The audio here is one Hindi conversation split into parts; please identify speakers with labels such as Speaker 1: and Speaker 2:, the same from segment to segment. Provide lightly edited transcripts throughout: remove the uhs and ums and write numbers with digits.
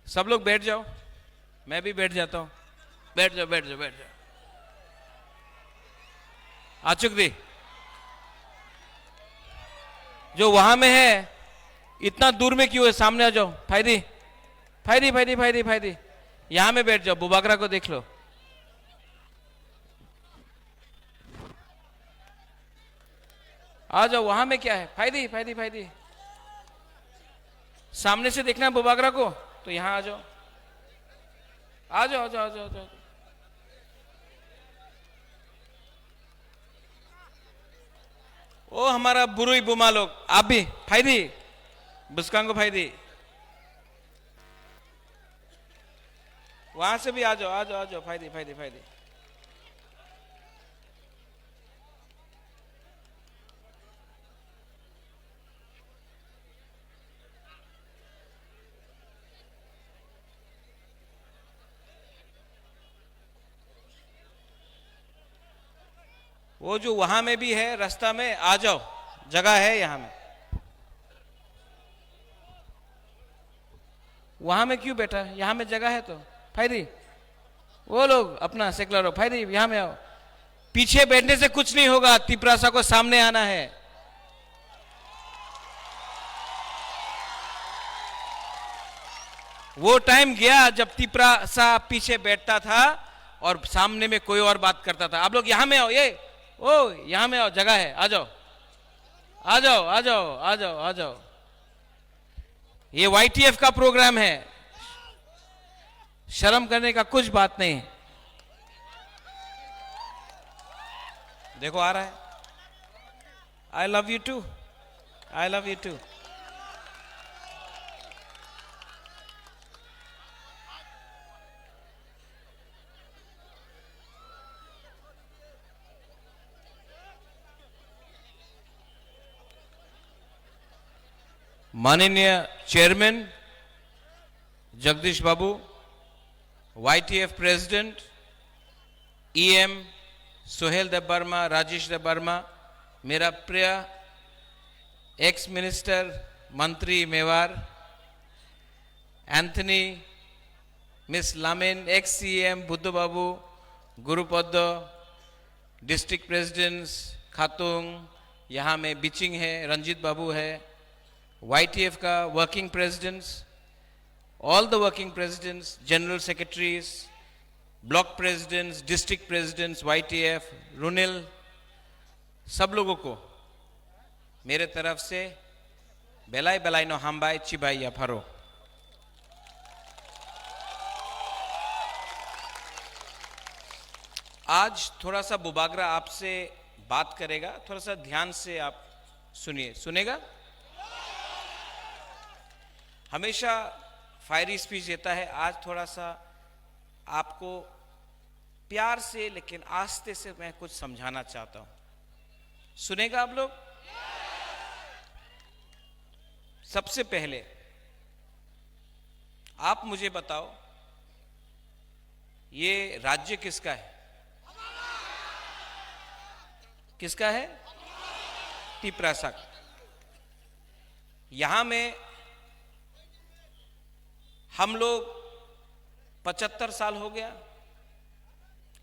Speaker 1: सब लोग बैठ जाओ, मैं भी बैठ जाता हूं। बैठ जाओ बैठ जाओ बैठ जाओ। आचुक दी जो वहां में है इतना दूर में क्यों है? सामने आ जाओ। फायदी फायदी फायदी फायदी फायदी यहां में बैठ जाओ, बुबागरा को देख लो। आ जाओ, वहां में क्या है? फायदी फायदी फायदी सामने से देखना है बुबागरा को, तो यहां आ जाओ। आ जाओ आ जाओ आ जाओ, आ जाओ। ओ हमारा बुरुई बुमा लोग, आप भी फायदी बुस्कांगो फायदी, वहां से भी आ जाओ आ जाओ आ जाओ। फायदी फायदी फायदी वो जो वहां में भी है रास्ता में, आ जाओ, जगह है यहां में। वहां में क्यों बैठा है? यहां में जगह है तो। फायदी वो लोग अपना सेकुलर हो। फायदी यहां में आओ। पीछे बैठने से कुछ नहीं होगा, तिपरासा को सामने आना है। वो टाइम गया जब तिपरासा पीछे बैठता था और सामने में कोई और बात करता था। आप लोग यहां में आओ, ये ओ यहां में आओ, जगह है, आ जाओ आ जाओ आ जाओ आ जाओ आ जाओ। ये वाईटीएफ का प्रोग्राम है, शर्म करने का कुछ बात नहीं। देखो आ रहा है। I love you too, I love you too. माननीय chairman Jagdish Babu, YTF president EM Sohel Debbarma, Rajesh Debbarma, मेरा प्रिय एक्स मिनिस्टर मंत्री Mewar Anthony, miss Lamen, ex CM Buddha Babu, Gurupad, district presidents खातुंग, यहाँ में बिचिंग है, रंजीत बाबू है, वाईटीएफ का working presidents, all the working presidents, general secretaries, block presidents, district presidents, YTF, Runil, सब लोगों को मेरे तरफ से बेलाई बेलाई नो हाम्बाई चिबाई या फरो। आज थोड़ा सा बुबागरा आपसे बात करेगा, थोड़ा सा ध्यान से आप सुनिए। सुनेगा? हमेशा फायरी स्पीच देता है, आज थोड़ा सा आपको प्यार से लेकिन आस्ते से मैं कुछ समझाना चाहता हूं। सुनेगा आप लोग? सबसे पहले आप मुझे बताओ, ये राज्य किसका है? किसका है? तिपरासा का। यहां में हम लोग 75 साल हो गया,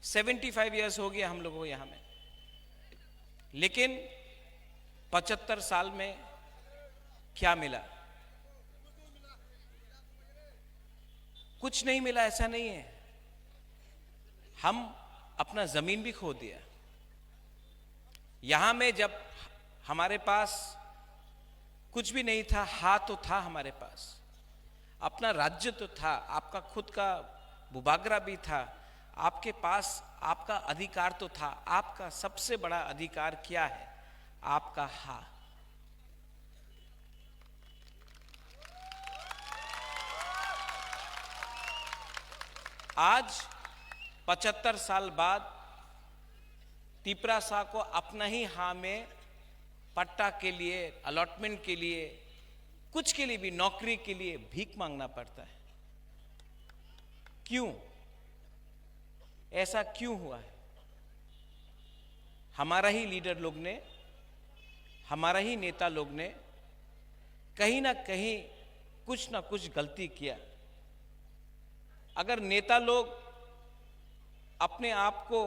Speaker 1: 75 इयर्स हो गया हम लोगों को यहां में। लेकिन 75 साल में क्या मिला? कुछ नहीं मिला, ऐसा नहीं है। हम अपना जमीन भी खो दिया। यहां में जब हमारे पास कुछ भी नहीं था, हाथ तो था हमारे पास, अपना राज्य तो था, आपका खुद का बुबागरा भी था, आपके पास आपका अधिकार तो था। आपका सबसे बड़ा अधिकार क्या है? आपका हाथ। आज 75 साल बाद तिपरासा को अपना ही हां में पट्टा के लिए, अलॉटमेंट के लिए, कुछ के लिए भी, नौकरी के लिए भीख मांगना पड़ता है। क्यों? ऐसा क्यों हुआ है? हमारा ही लीडर लोग ने, हमारा ही नेता लोग ने कहीं ना कहीं कुछ ना कुछ गलती किया। अगर नेता लोग अपने आप को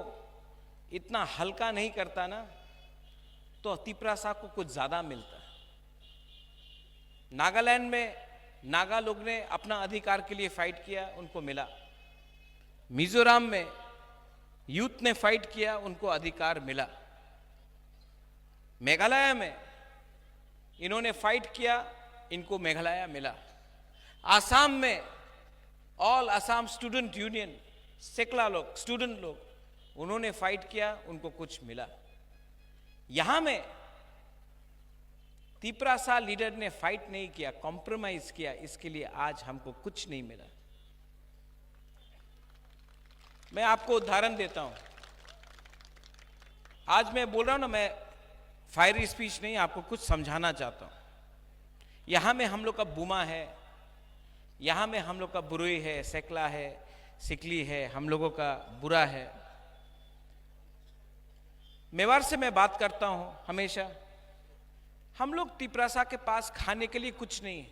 Speaker 1: इतना हल्का नहीं करता ना, तो तिपरासा को कुछ ज्यादा मिलता। नागालैंड में नागा लोग ने अपना अधिकार के लिए फाइट किया, उनको मिला। मिजोरम में यूथ ने फाइट किया, उनको अधिकार मिला। मेघालय में इन्होंने फाइट किया, इनको मेघालय मिला। आसाम में ऑल असम स्टूडेंट यूनियन, सेकला लोग, स्टूडेंट लोग, उन्होंने फाइट किया, उनको कुछ मिला। यहां में तिपरासा लीडर ने फाइट नहीं किया, कॉम्प्रोमाइज किया, इसके लिए आज हमको कुछ नहीं मिला। मैं आपको उदाहरण देता हूं। आज मैं बोल रहा हूं ना, मैं फायरी स्पीच नहीं, आपको कुछ समझाना चाहता हूं। यहां में हम लोग का बुमा है, यहां में हम लोग का बुरुई है, सेकला है, सिकली है, हम लोगों का बुरा है। मेवाड़ से मैं बात करता हूं हमेशा। हम लोग तिपरासा के पास खाने के लिए कुछ नहीं है,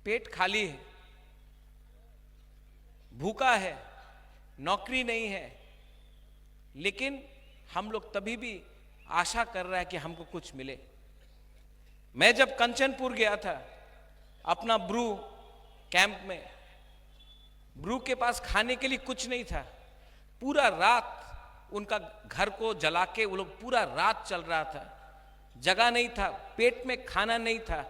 Speaker 1: पेट खाली है, भूखा है, नौकरी नहीं है, लेकिन हम लोग तभी भी आशा कर रहा है कि हमको कुछ मिले। मैं जब कंचनपुर गया था अपना ब्रू कैंप में, ब्रू के पास खाने के लिए कुछ नहीं था। पूरा रात उनका घर को जला के वो लोग पूरा रात चल रहा था, जगह नहीं था, पेट में खाना नहीं था।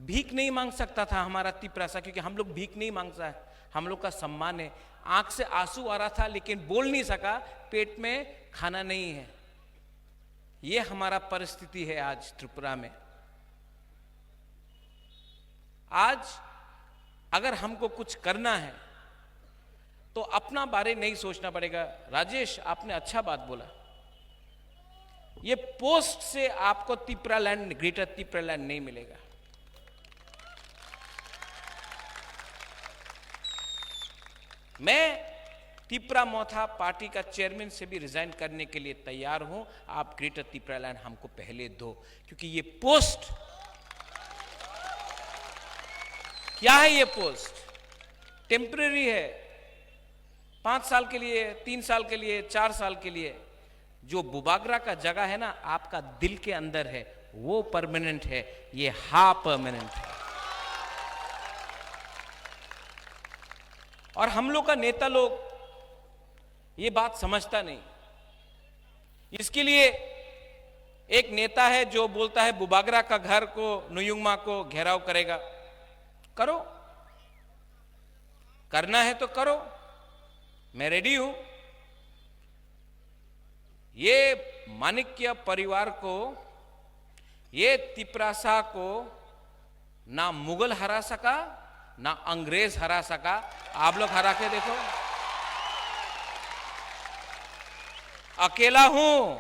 Speaker 1: भीख नहीं मांग सकता था हमारा तिपरासा, क्योंकि हम लोग भीख नहीं मांगता है, हम लोग का सम्मान है। आंख से आंसू आ रहा था लेकिन बोल नहीं सका, पेट में खाना नहीं है। ये हमारा परिस्थिति है आज त्रिपुरा में। आज अगर हमको कुछ करना है तो अपना बारे नहीं सोचना पड़ेगा। राजेश, आपने अच्छा बात बोला। ये पोस्ट से आपको तिपरालैंड, ग्रेटर तिपरालैंड नहीं मिलेगा। मैं तिपरा मोथा पार्टी का चेयरमैन से भी रिजाइन करने के लिए तैयार हूं। आप ग्रेटर तिपरालैंड हमको पहले दो, क्योंकि ये पोस्ट क्या है? ये पोस्ट टेम्परेरी है, 5 साल के लिए, 3 साल के लिए, 4 साल के लिए। जो बुबागरा का जगह है ना, आपका दिल के अंदर है, वो परमानेंट है, ये हा परमानेंट है। और हम लोग का नेता लोग ये बात समझता नहीं। इसके लिए एक नेता है जो बोलता है बुबागरा का घर को, नुयुंगमा को घेराव करेगा। करो, करना है तो करो, मैं रेडी हूं। ये माणिक्य परिवार को, ये तिपरासा को ना मुगल हरा सका, ना अंग्रेज हरा सका। आप लोग हरा के देखो। अकेला हूं,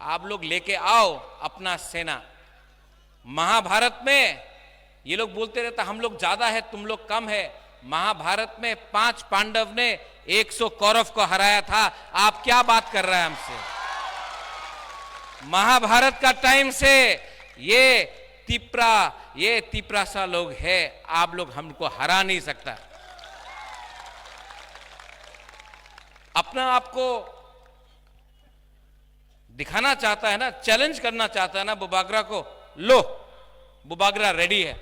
Speaker 1: आप लोग लेके आओ अपना सेना। महाभारत में ये लोग बोलते रहता हम लोग ज्यादा है, तुम लोग कम है। महाभारत में 5 पांडव ने 100 कौरव को हराया था। आप क्या बात कर रहे हैं हमसे? महाभारत का टाइम से ये तिपरासा लोग है, आप लोग हमको हरा नहीं सकता। अपना आपको दिखाना चाहता है ना, चैलेंज करना चाहता है ना बुबागरा को, लो बुबागरा रेडी है,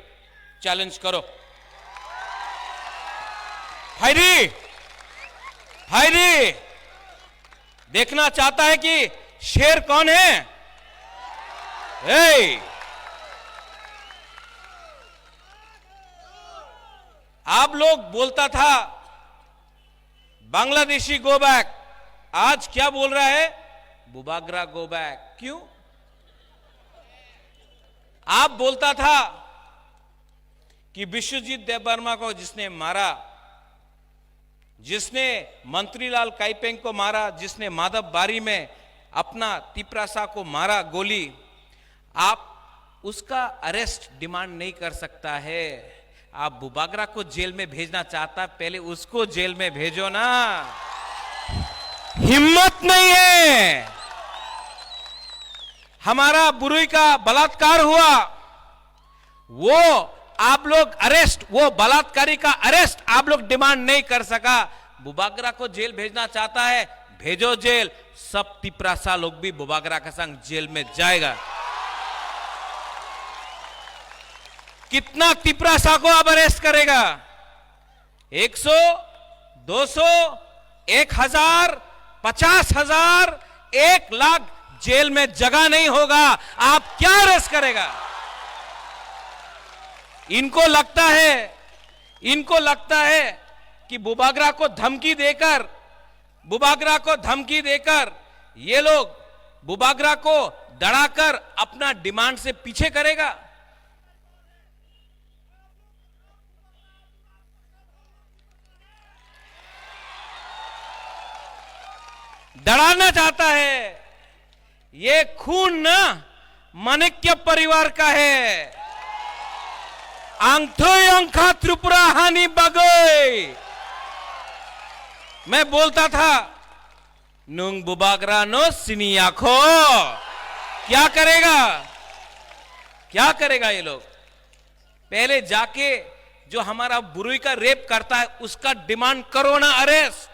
Speaker 1: चैलेंज करो। फायरी फायरी देखना चाहता है कि शेर कौन है। आप लोग बोलता था बांग्लादेशी गो बैक, आज क्या बोल रहा है? Bubagra go back. क्यों? आप बोलता था कि विश्वजीत देवबर्मा को जिसने मारा, जिसने मंत्रीलाल काइपेंग को मारा, जिसने माधव बारी में अपना तिपरासा को मारा गोली, आप उसका अरेस्ट डिमांड नहीं कर सकता है। आप बुबागरा को जेल में भेजना चाहता, पहले उसको जेल में भेजो ना। हिम्मत नहीं है। हमारा बुरुई का बलात्कार हुआ, वो आप लोग अरेस्ट, वो बलात्कारी का अरेस्ट आप लोग डिमांड नहीं कर सका। बुबागरा को जेल भेजना चाहता है, भेजो जेल। सब तिपरासा लोग भी बुबागरा का संग जेल में जाएगा। कितना तिपरासा को अब अरेस्ट करेगा? 100, 200, 1000, 50,000, 1,00,000 जेल में जगह नहीं होगा। आप क्या अरेस्ट करेगा? इनको लगता है कि बुबागरा को धमकी देकर ये लोग बुबागरा को डराकर अपना डिमांड से पीछे करेगा। डराना चाहता है। ये खून ना माणिक्य परिवार का है। आंथोय अंखा त्रिपुरा हानि बगोय। मैं बोलता था नुंग बुबागरा नो सिनिया खो। क्या करेगा ये लोग? पहले जाके जो हमारा बुरुई का रेप करता है उसका डिमांड करो ना अरेस्ट।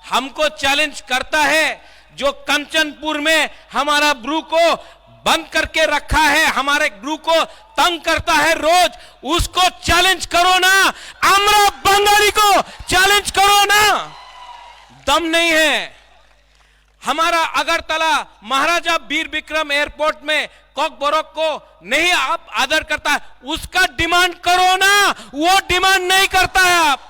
Speaker 1: हमको चैलेंज करता है जो कंचनपुर में हमारा ब्रू को बंद करके रखा है, हमारे ब्रू को तंग करता है रोज, उसको चैलेंज करो ना। आम्रा बंगाली को चैलेंज करो ना। दम नहीं है। हमारा अगरतला महाराजा वीर विक्रम एयरपोर्ट में कॉकबोरोक को नहीं आप आदर करता है, उसका डिमांड करो ना। वो डिमांड नहीं करता है। आप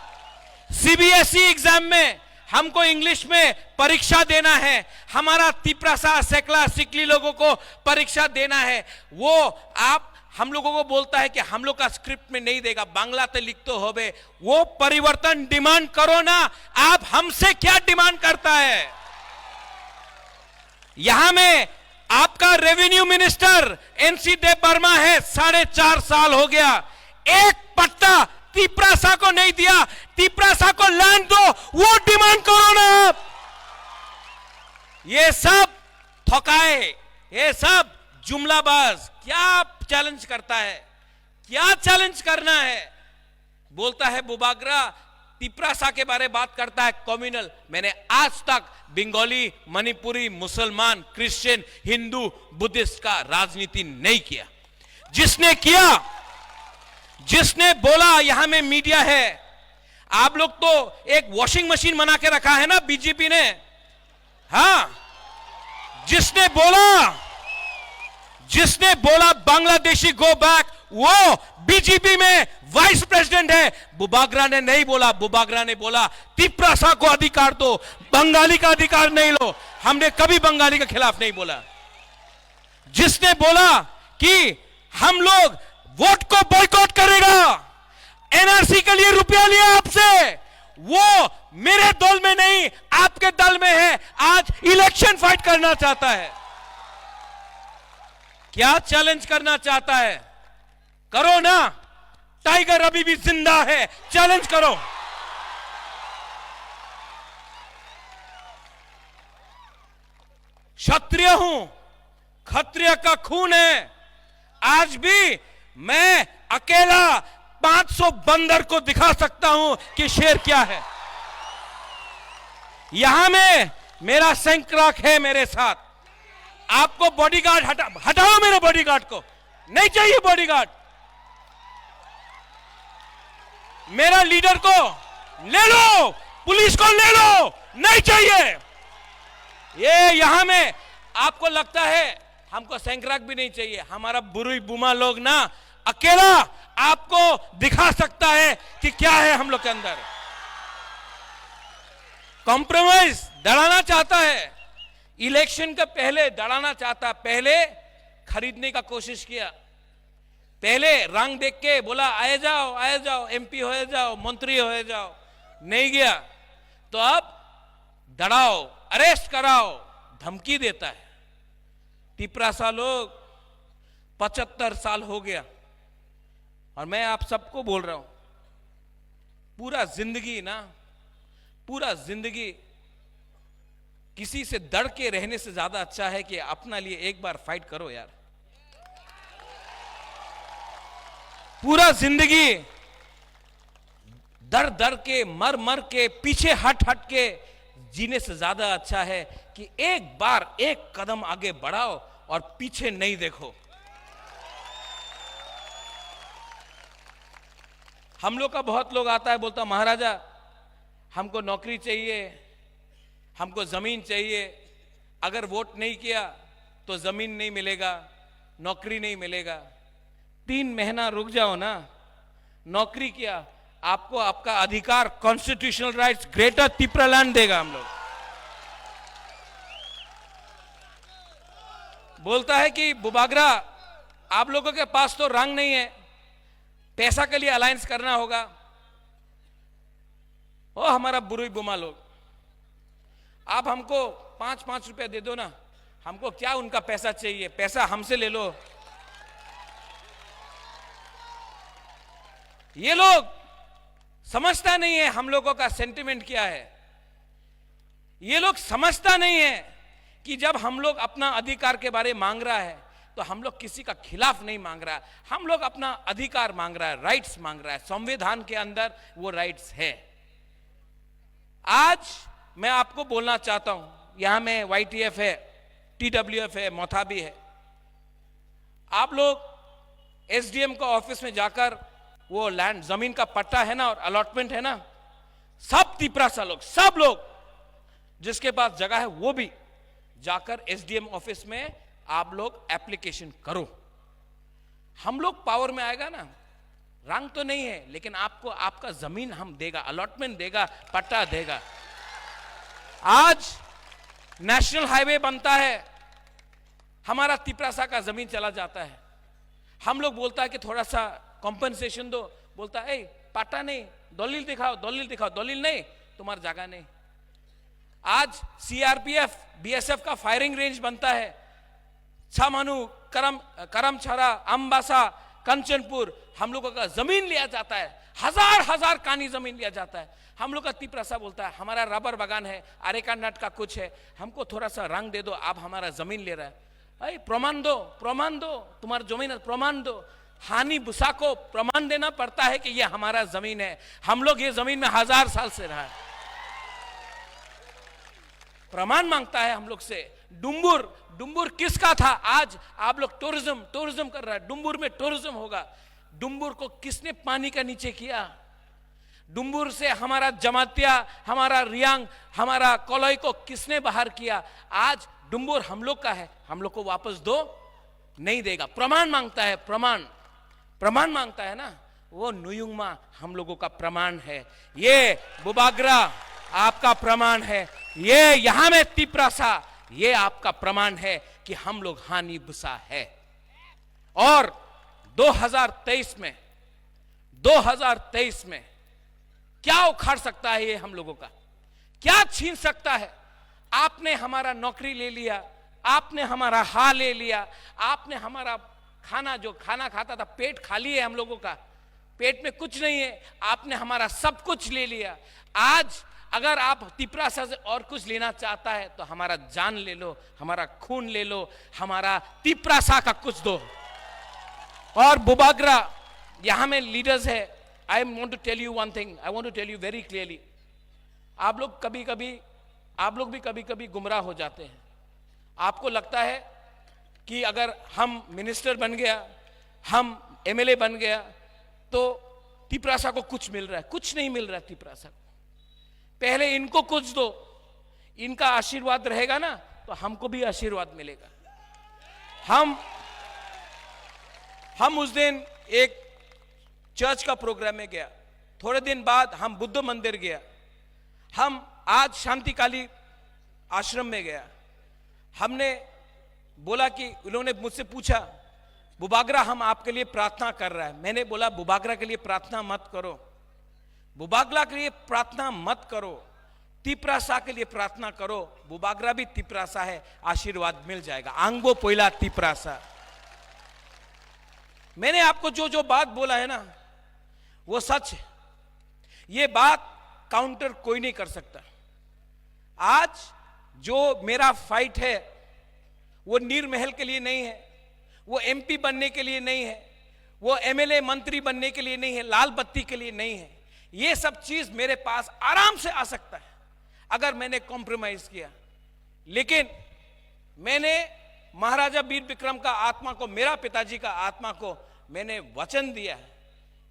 Speaker 1: सीबीएसई एग्जाम में हमको इंग्लिश में परीक्षा देना है, हमारा तिपरासा सेकला सिकली लोगों को परीक्षा देना है, वो आप हम लोगों को बोलता है कि हम लोग का स्क्रिप्ट में नहीं देगा, बांग्ला तो लिख तो होबे। वो परिवर्तन डिमांड करो ना। आप हमसे क्या डिमांड करता है? यहां में आपका रेवेन्यू मिनिस्टर एनसी देव वर्मा है, 4.5 साल हो गया, एक पट्टा तिपरासा को नहीं दिया। तिपरासा को लैंड दो, वो डिमांड करो ना आप। ये सब थकाए, ये सब जुमलाबाज। क्या चैलेंज करता है? क्या चैलेंज करना है? बोलता है बुबागरा तिपरासा के बारे बात करता है कम्युनल। मैंने आज तक बंगाली, मणिपुरी, मुसलमान, क्रिश्चियन, हिंदू, बुद्धिस्ट का राजनीति नहीं किया। जिसने बोला यहां में मीडिया है। आप लोग तो एक वॉशिंग मशीन बना के रखा है ना बीजेपी ने। हाँ, जिसने बोला बांग्लादेशी गो बैक, वो बीजेपी में वाइस प्रेसिडेंट है। बुबागरा ने नहीं बोला। बुबागरा ने बोला तिपरासा को अधिकार दो, बंगाली का अधिकार नहीं लो। हमने कभी बंगाली के खिलाफ नहीं बोला। जिसने बोला कि हम लोग वोट को बॉयकॉट करेगा, एनआरसी के लिए रुपया लिया आपसे, वो मेरे दल में नहीं आपके दल में है, आज इलेक्शन फाइट करना चाहता है। क्या चैलेंज करना चाहता है? करो ना। टाइगर अभी भी जिंदा है, चैलेंज करो। क्षत्रिय हूं, क्षत्रिय का खून है। आज भी मैं अकेला 500 बंदर को दिखा सकता हूं कि शेर क्या है। यहां में मेरा सैंक्राक है मेरे साथ। आपको बॉडीगार्ड हटाओ मेरे बॉडीगार्ड को। नहीं चाहिए बॉडीगार्ड। मेरा लीडर को ले लो, पुलिस को ले लो, नहीं चाहिए। ये यहां में आपको लगता है हमको सैंक्राक भी नहीं चाहिए। हमारा बुरुई बुमा लोग ना अकेला आपको दिखा सकता है कि क्या है हम लोग के अंदर। कॉम्प्रोमाइज डराना चाहता है, इलेक्शन के पहले डराना चाहता। पहले खरीदने का कोशिश किया, पहले रंग देख के बोला आए जाओ एमपी हो जाओ, मंत्री हो जाओ, नहीं गया। तो अब डराओ, अरेस्ट कराओ, धमकी देता है। तिपरासा लोग 75 साल हो गया और मैं आप सबको बोल रहा हूं, पूरा जिंदगी किसी से डर के रहने से ज्यादा अच्छा है कि अपना लिए एक बार फाइट करो यार।
Speaker 2: पूरा जिंदगी दर दर के, मर मर के, पीछे हट हट के जीने से ज्यादा अच्छा है कि एक बार एक कदम आगे बढ़ाओ और पीछे नहीं देखो। हम लोग का बहुत लोग आता है, बोलता महाराजा हमको नौकरी चाहिए, हमको जमीन चाहिए, अगर वोट नहीं किया तो जमीन नहीं मिलेगा, नौकरी नहीं मिलेगा। 3 महीना रुक जाओ ना, नौकरी किया, आपको आपका अधिकार, constitutional rights greater Tipra land देगा। हम लोग बोलता है कि बुबागरा आप लोगों के पास तो रंग नहीं है, पैसा के लिए अलायंस करना होगा। ओ हमारा बुरुई बुमा लोग, आप हमको 5-5 रुपया दे दो ना, हमको क्या उनका पैसा चाहिए, पैसा हमसे ले लो। ये लोग समझता नहीं है हम लोगों का सेंटिमेंट क्या है। ये लोग समझता नहीं है कि जब हम लोग अपना अधिकार के बारे में मांग रहा है तो हम लोग किसी का खिलाफ नहीं मांग रहा है, हम लोग अपना अधिकार मांग रहा है, राइट्स मांग रहा है। संविधान के अंदर वो राइट्स है। आज मैं आपको बोलना चाहता हूं, यहां में YTF है, TWF है, मोथाबी है। आप लोग SDM का ऑफिस में जाकर वो लैंड, जमीन का पट्टा है ना और अलॉटमेंट है ना, सब तिपरासा लोग, सब लोग जिसके पास जगह है वो भी जाकर SDM ऑफिस में आप लोग एप्लीकेशन करो। हम लोग पावर में आएगा ना, रंग तो नहीं है लेकिन आपको आपका जमीन हम देगा, अलॉटमेंट देगा, पट्टा देगा। आज नेशनल हाईवे बनता है, हमारा तिपरासा का जमीन चला जाता है। हम लोग बोलता है कि थोड़ा सा कॉम्पनसेशन दो, बोलता है पट्टा नहीं, दलील दिखाओ, दलील दिखाओ, दलील नहीं, तुम्हारी जगह नहीं। आज CRPF BSF का फायरिंग रेंज बनता है, छामानू, करमछारा, अंबासा, कंचनपुर, हम लोगों का जमीन लिया जाता है, हजार कानी जमीन लिया जाता है। हम लोग का तिपरासा बोलता है हमारा रबर बागान है, अरेका नट का कुछ है, हमको थोड़ा सा रंग दे दो, आप हमारा जमीन ले रहा है। अरे प्रमाण दो, प्रमाण दो, तुम्हारा जमीन प्रमाण दो। हानि बुसा को प्रमाण देना पड़ता है कि ये हमारा जमीन है, हम लोग ये जमीन में 1000 साल से रहा है। प्रमाण मांगता है हम लोग से। डुम्बुर किसका था? आज आप लोग टूरिज्म कर रहा है, डुम्बुर में टूरिज्म होगा। डुम्बुर को किसने पानी का नीचे किया? डुम्बुर से हमारा जमातिया, हमारा रियांग, हमारा कोलोई को किसने बाहर किया? आज डुम्बुर हम लोग का है, हम लोग को वापस दो, नहीं देगा। प्रमाण मांगता है, प्रमाण मांगता है ना, वो नुयुंगमा हम लोगों का प्रमाण है। ये बुबागरा आपका प्रमाण है, ये यहां में तिपरासा ये आपका प्रमाण है कि हम लोग हानि बुसा है। और 2023 में क्या उखाड़ सकता है ये हम लोगों का? क्या छीन सकता है? आपने हमारा नौकरी ले लिया, आपने हमारा हाल ले लिया, आपने हमारा खाना, जो खाना खाता था, पेट खाली है हम लोगों का, पेट में कुछ नहीं है, आपने हमारा सब कुछ ले लिया। आज अगर आप तिपरासा से और कुछ लेना चाहता है तो हमारा जान ले लो, हमारा खून ले लो, हमारा तिपरासा का कुछ दो। और बुबागरा यहां में लीडर्स है। I want to tell you one thing, I want to tell you very clearly. आप लोग भी कभी कभी गुमराह हो जाते हैं। आपको लगता है कि अगर हम मिनिस्टर बन गया, हम MLA बन गया तो तिपरासा को कुछ मिल रहा है। कुछ नहीं मिल रहा है तिपरासा को। पहले इनको कुछ दो, इनका आशीर्वाद रहेगा ना तो हमको भी आशीर्वाद मिलेगा। हम उस दिन एक चर्च का प्रोग्राम में गया, थोड़े दिन बाद हम बुद्ध मंदिर गया, हम आज शांतिकाली आश्रम में गया। हमने बोला कि उन्होंने मुझसे पूछा, बुबागरा हम आपके लिए प्रार्थना कर रहा है। मैंने बोला बुबागरा के लिए प्रार्थना मत करो, बुबागरा के लिए प्रार्थना मत करो, तिपरासा के लिए प्रार्थना करो। बुबागरा भी तिपरासा है, आशीर्वाद मिल जाएगा। आंगबो पोइला तिपरासा। मैंने आपको जो जो बात बोला है ना वो सच है। ये बात काउंटर कोई नहीं कर सकता। आज जो मेरा फाइट है वो नीर महल के लिए नहीं है, वो MP बनने के लिए नहीं है, वो एमएलए मंत्री बनने के लिए नहीं है, लाल बत्ती के लिए नहीं है। ये सब चीज मेरे पास आराम से आ सकता है अगर मैंने कॉम्प्रोमाइज किया। लेकिन मैंने महाराजा वीर विक्रम का आत्मा को, मेरा पिताजी का आत्मा को मैंने वचन दिया है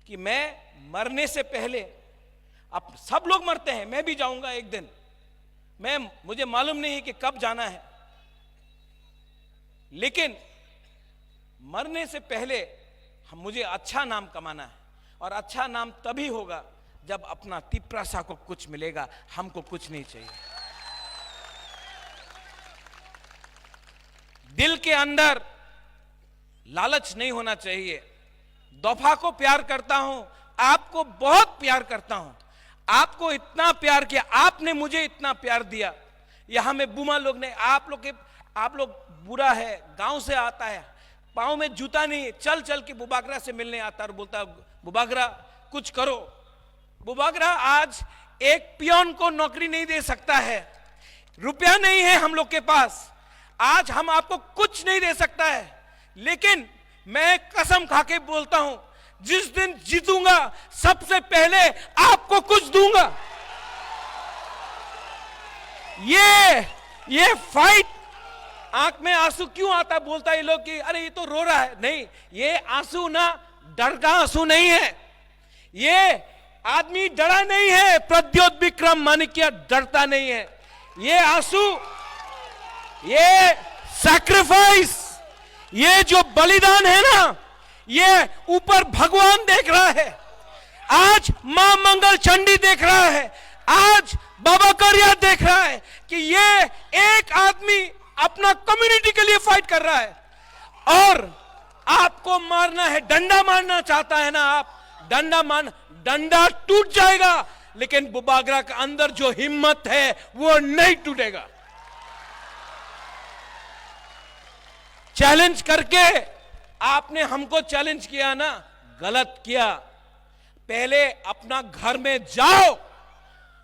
Speaker 2: कि मैं मरने से पहले, अब सब लोग मरते हैं, मैं भी जाऊंगा एक दिन, मुझे मालूम नहीं कि कब जाना है, लेकिन मरने से पहले मुझे अच्छा नाम कमाना है। और अच्छा नाम तभी होगा जब अपना तिपरासा को कुछ मिलेगा, हमको कुछ नहीं चाहिए। दिल के अंदर लालच नहीं होना चाहिए। दफा को प्यार करता हूं, आपको बहुत प्यार करता हूं, आपको इतना प्यार किया, आपने मुझे इतना प्यार दिया। यहां में बुमा लोग ने, आप लोग बुरा है, गांव से आता है, पांव में जूता नहीं, चल चल के बुबागरा से मिलने आता और बोलता बुबागरा कुछ करो। बुबागरा आज एक पियोन को नौकरी नहीं दे सकता है, रुपया नहीं है हम लोग के पास, आज हम आपको कुछ नहीं दे सकता है। लेकिन मैं कसम खा के बोलता हूं, जिस दिन जीतूंगा सबसे पहले आपको कुछ दूंगा। ये फाइट, आंख में आंसू क्यों आता, बोलता है ये लोग कि अरे ये तो रो रहा है। नहीं, ये आंसू ना डर का आंसू नहीं है, ये आदमी डरा नहीं है, प्रद्योत विक्रम माणिक्य डरता नहीं है। ये आंसू, ये सैक्रिफाइस, ये जो बलिदान है ना, ये ऊपर भगवान देख रहा है, आज मां मंगल चंडी देख रहा है, आज बाबा करिया देख रहा है कि ये एक आदमी अपना कम्युनिटी के लिए फाइट कर रहा है। और आपको मारना है, डंडा मारना चाहता है ना आप, डंडा टूट जाएगा, लेकिन बुबागरा के अंदर जो हिम्मत है वो नहीं टूटेगा। चैलेंज करके आपने हमको चैलेंज किया ना, गलत किया। पहले अपना घर में जाओ,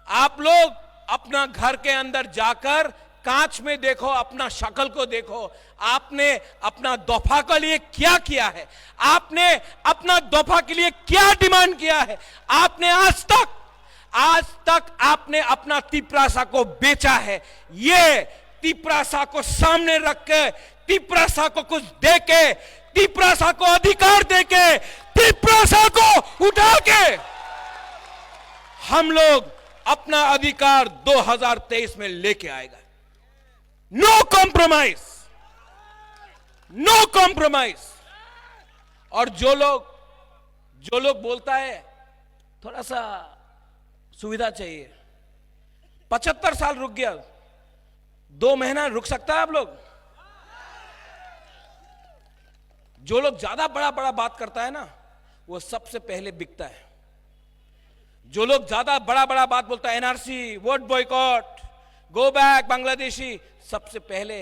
Speaker 2: आप लोग अपना घर के अंदर जाकर कांच में देखो, अपना शक्ल को देखो, आपने अपना दफा के लिए क्या किया है, आपने अपना दफा के लिए क्या डिमांड किया है। आपने आज तक आपने अपना तिपरासा को बेचा है। ये तिपरासा को सामने रख के, तिपरासा को कुछ दे के, तिपरासा को अधिकार दे के, तिपरासा को उठा के हम लोग अपना अधिकार 2023 में लेके आएगा। No compromise, no compromise. और जो लोग बोलता है थोड़ा सा सुविधा चाहिए, 75 साल रुक गया, 2 महीना रुक सकता है आप लोग? जो लोग ज्यादा बड़ा बात करता है ना, वो सबसे पहले बिकता है। जो लोग ज्यादा बड़ा बात बोलता है, NRC, vote boycott, go back Bangladeshi, सबसे पहले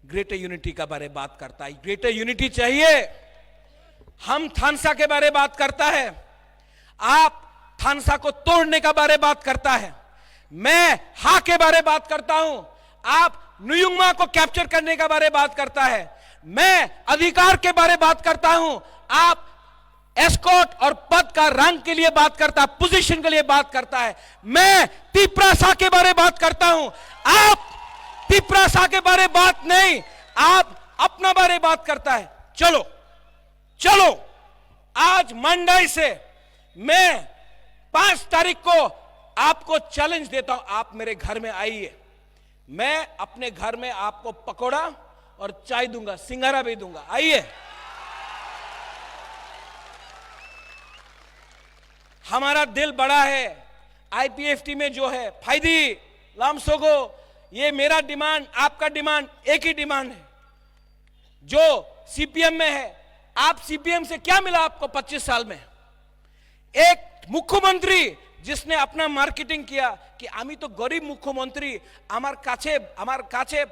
Speaker 2: ग्रेटर यूनिटी का बारे में बात करता है। ग्रेटर यूनिटी चाहिए। हम थानसा के बारे में बात करता है, आप थानसा को तोड़ने का बारे में बात करता है, मैं हा के बारे में बात करता हूं, आप नुयुंगमा को कैप्चर करने का बारे में बात करता है, मैं अधिकार के बारे में बात करता हूं, आप एस्कॉर्ट और पद का रंग के लिए बात करता है, पोजीशन के लिए बात करता है, मैं तिपरासा के बारे में बात करता हूं, आप तिपरासा के बारे में बात नहीं, आप अपना बारे में बात करता है। चलो आज मंडई से मैं 5 तारीख को आपको चैलेंज देता हूं, आप मेरे घर में आइए, मैं अपने घर में आपको पकोड़ा और चाय दूंगा, सिंगारा भी दूंगा, आइए। हमारा दिल बड़ा है। आईपीएफटी में जो है फायदी लामसोगो, ये मेरा डिमांड, आपका डिमांड एक ही डिमांड है। जो सीपीएम में है, आप सीपीएम से क्या मिला आपको 25 साल में? एक मुख्यमंत्री जिसने अपना मार्केटिंग किया कि आमी तो गरीब मुख्यमंत्री, আমার কাছে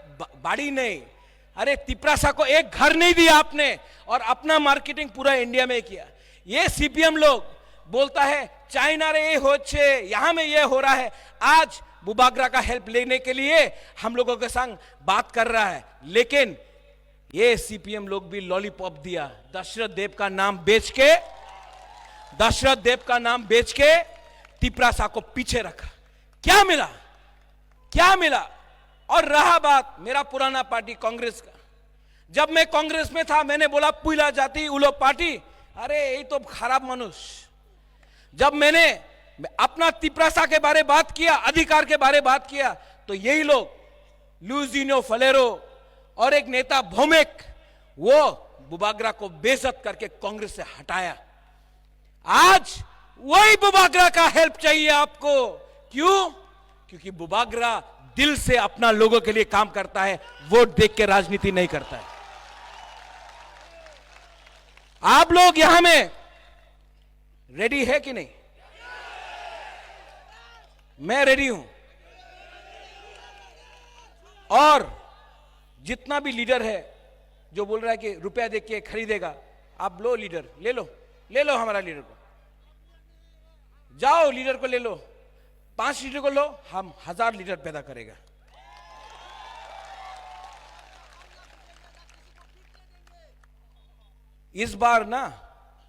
Speaker 2: বাড়ি नहीं, अरे तिपरासा को एक घर नहीं दिया आपने, और अपना मार्केटिंग पूरा इंडिया में किया। ये सीपीएम लोग बोलता है चाइना रे ये होच्छे, यहां में ये हो रहा है। आज बुबागरा का हेल्प लेने के लिए हम लोगों के संग बात कर रहा है, लेकिन ये सीपीएम लोग भी लॉलीपॉप दिया, दशरथ देव का नाम बेच के तिपरासा को पीछे रखा। क्या मिला? क्या मिला? और रहा बात मेरा पुराना पार्टी कांग्रेस का, जब मैं कांग्रेस में था मैंने बोला पुइला जाति उलो पार्टी, अरे ये तो खराब मनुष्य। जब मैंने अपना तिपरासा के बारे बात किया, अधिकार के बारे बात किया, तो यही लोग लुइजिनो फलेरो और एक नेता भौमिक, वो बुबागरा को बेइज्जत करके कांग्रेस से हटाया। आज वही बुबागरा का हेल्प चाहिए आपको। क्यों? क्योंकि बुबागरा दिल से अपना लोगों के लिए काम करता है, वोट देख के राजनीति नहीं करता है। आप लोग यहां में रेडी है कि नहीं? मैं रेडी हूं। और जितना भी लीडर है जो बोल रहा है कि रुपया देख के खरीदेगा, आप लो लीडर, ले लो हमारा लीडर को, जाओ लीडर को ले लो, 5 लीडर को लो, हम 1000 लीडर पैदा करेगा। इस बार ना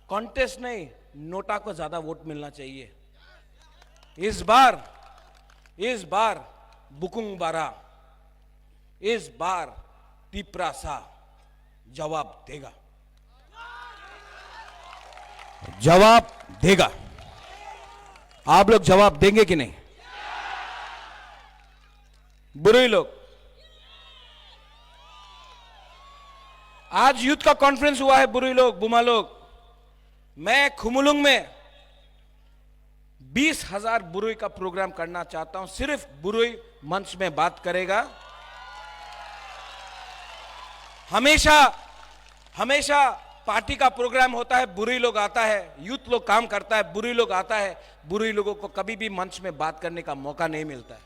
Speaker 2: कॉन्टेस्ट नहीं, नोटा को ज्यादा वोट मिलना चाहिए। इस बार बुकुंग बारा, इस बार तिपरासा जवाब देगा। आप लोग जवाब देंगे कि नहीं? बुरे लोग, आज यूथ का कॉन्फ्रेंस हुआ है, बुरे लोग, बुमा लोग, मैं खुमुलुंग में 20,000 बुरुई का प्रोग्राम करना चाहता हूं। सिर्फ बुरुई मंच में बात करेगा। हमेशा पार्टी का प्रोग्राम होता है, बुरुई लोग आता है, यूथ लोग काम करता है, बुरुई लोग आता है, बुरुई लोगों को कभी भी मंच में बात करने का मौका नहीं मिलता है।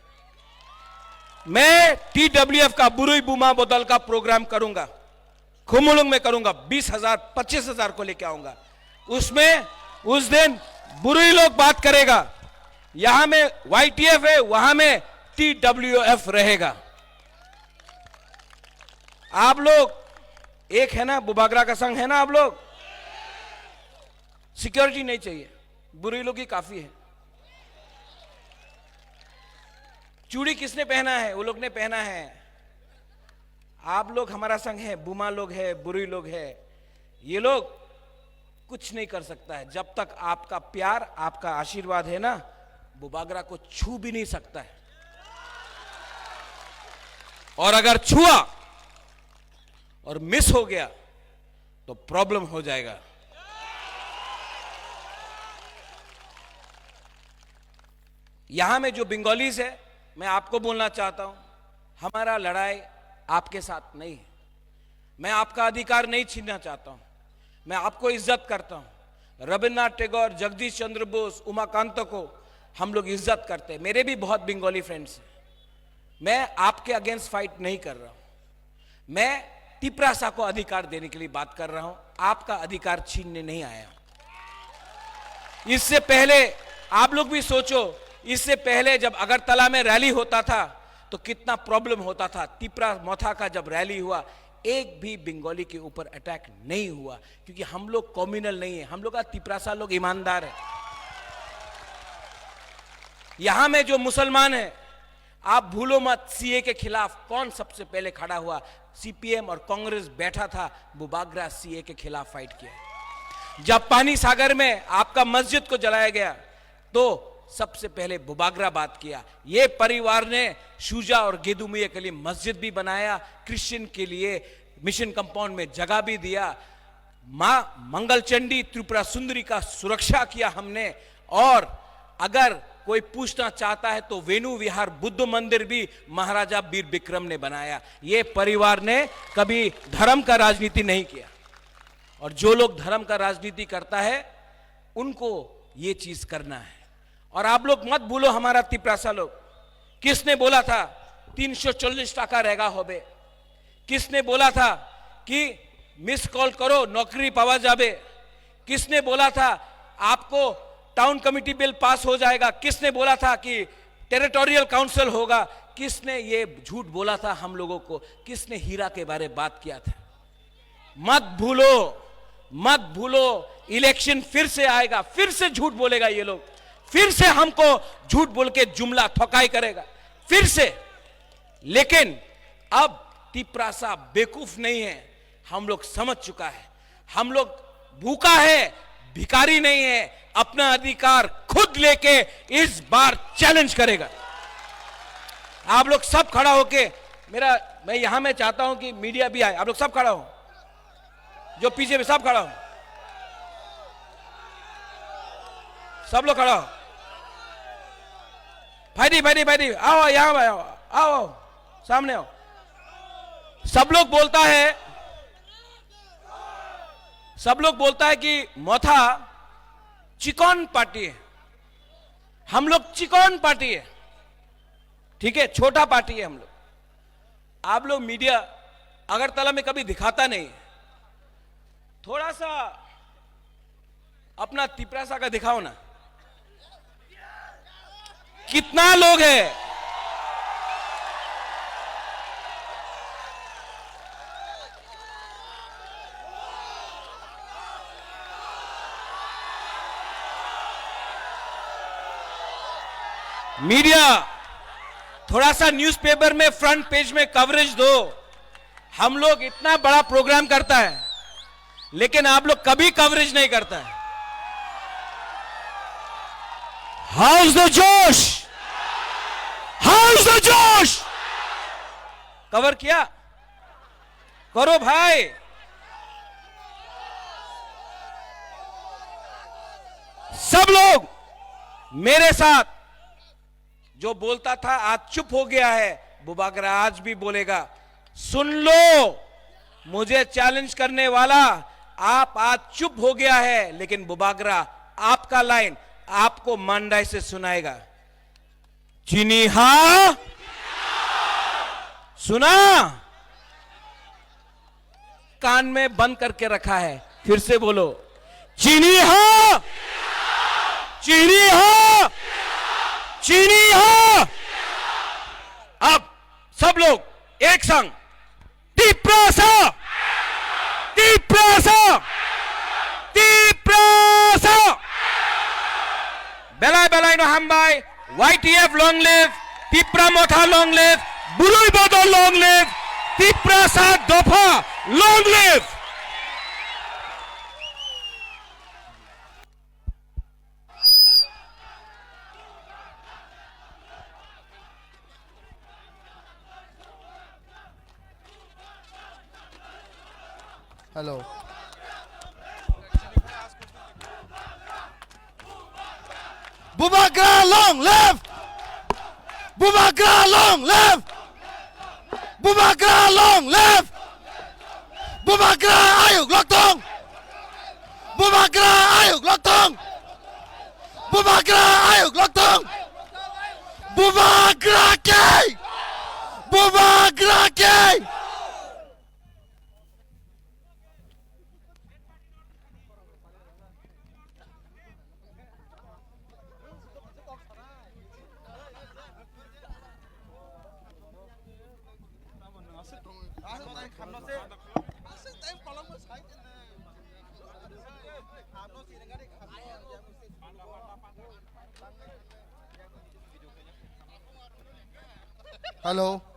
Speaker 2: मैं TWF का बुरुई बुमा बोतल का प्रोग्राम करूंगा, खुमुलुंग में करूंगा, 20,000 25,000 को लेके आऊंगा। उसमें उस दिन बुरुई लोग बात करेगा, यहां में YTF है, वहां में TWF रहेगा। आप लोग एक है ना, बुबागरा का संघ है ना, आप लोग सिक्योरिटी नहीं चाहिए, बुरुई लोग ही काफी है। चूड़ी किसने पहना है? वो लोग ने पहना है। आप लोग हमारा संघ है, बुमा लोग है, बुरुई लोग है, ये लोग कुछ नहीं कर सकता है। जब तक आपका प्यार, आपका आशीर्वाद है ना, बुबागरा को छू भी नहीं सकता है। और अगर छुआ और मिस हो गया तो प्रॉब्लम हो जाएगा। यहां में जो बंगालीज है, मैं आपको बोलना चाहता हूं, हमारा लड़ाई आपके साथ नहीं है। मैं आपका अधिकार नहीं छीनना चाहता हूं, मैं आपको इज्जत करता हूं। रविन्द्रनाथ टैगोर, जगदीश चंद्र बोस, उमाकांत को हम लोग इज्जत करते हैं। मेरे भी बहुत बंगाली फ्रेंड्स हैं। मैं आपके अगेंस्ट फाइट नहीं कर रहा हूं, मैं तिपरासा को अधिकार देने के लिए बात कर रहा हूं, आपका अधिकार छीनने नहीं आया। इससे पहले आप लोग भी सोचो, इससे पहले जब अगरतला में रैली होता था तो कितना प्रॉब्लम होता था। तिपरा मोथा का जब रैली हुआ, एक भी बंगाली के ऊपर अटैक नहीं हुआ, क्योंकि हम लोग कम्युनल नहीं है, हम लोग का तिपरासा लोग ईमानदार है। यहां में जो मुसलमान है, आप भूलो मत, सीए के खिलाफ कौन सबसे पहले खड़ा हुआ? सीपीएम और कांग्रेस बैठा था, बुबागरा सीए के खिलाफ फाइट किया। जब पानी सागर में आपका मस्जिद को जलाया गया तो सबसे पहले बुबागरा बात किया। ये परिवार ने शुजा और गेदुमिया के लिए मस्जिद भी बनाया, क्रिश्चियन के लिए मिशन कंपाउंड में जगह भी दिया, मां मंगलचंडी त्रिपुरा सुंदरी का सुरक्षा किया हमने। और अगर कोई पूछना चाहता है तो वेणु विहार बुद्ध मंदिर भी महाराजा वीर विक्रम ने बनाया। ये परिवार ने कभी धर्म का राजनीति नहीं किया, और जो लोग धर्म का राजनीति करता है उनको ये चीज करना है। और आप लोग मत भूलो, हमारा तिपरासा लोग, किसने बोला था 340 टाका रहेगा होबे? किसने बोला था कि मिस कॉल करो नौकरी पावा जाबे? किसने बोला था आपको टाउन कमिटी बिल पास हो जाएगा? किसने बोला था कि टेरिटोरियल काउंसिल होगा? किसने ये झूठ बोला था हम लोगों को? किसने हीरा के बारे बात किया था? मत भूलो इलेक्शन फिर से आएगा, फिर से झूठ बोलेगा ये लोग, फिर से हमको झूठ बोल के जुमला ठोकाई करेगा फिर से। लेकिन अब तिपरासा बेवकूफ नहीं है, हम लोग समझ चुका है, हम लोग भूखा है, भिखारी नहीं है, अपना अधिकार खुद लेके इस बार चैलेंज करेगा। आप लोग सब खड़ा होके मैं यहां में चाहता हूं कि मीडिया भी आए, आप लोग सब खड़ा हो, जो पीछे भी सब खड़ा हो, सब लोग खड़ा हो। भाई आओ यहां आओ सामने आओ। सब लोग बोलता है कि मोथा चिकन पार्टी है, हम लोग चिकन पार्टी है, ठीक है, छोटा पार्टी है हम लोग। आप लोग मीडिया अगरतला में कभी दिखाता नहीं, थोड़ा सा अपना तिपरासा का दिखाओ ना, कितना लोग है। मीडिया थोड़ा सा न्यूज़पेपर में फ्रंट पेज में कवरेज दो। हम लोग इतना बड़ा प्रोग्राम करता है, लेकिन आप लोग कभी कवरेज नहीं करता है। हाउस द जोश, हाउस द जोश, कवर किया करो भाई। सब लोग मेरे साथ, जो बोलता था आज चुप हो गया है, बुबागरा आज भी बोलेगा। सुन लो, मुझे चैलेंज करने वाला आप आज चुप हो गया है, लेकिन बुबागरा आपका लाइन आपको मंडाई से सुनाएगा। चीनी हा सुना, कान में बंद करके रखा है, फिर से बोलो चीनी हा, चीनी हा, चीनी हा। अब सब लोग एक संग तिपरासा, तिपरासा, तिपरासा, बेलाई नो हमबाई, YTF long live, Tipra Motha long live, बुरुई बोदो लॉन्ग लिव, तिपरासा दोफा long live.
Speaker 3: Hello, Bubagra long live, Bubagra long live, Bubagra long live, Bubagra आयुग लोकतोंग, बुबागरा आयुग लोकतोंग, बुबागरा आयुग लोकतोंग, बुबागरा के, बुबागरा के। हेलो।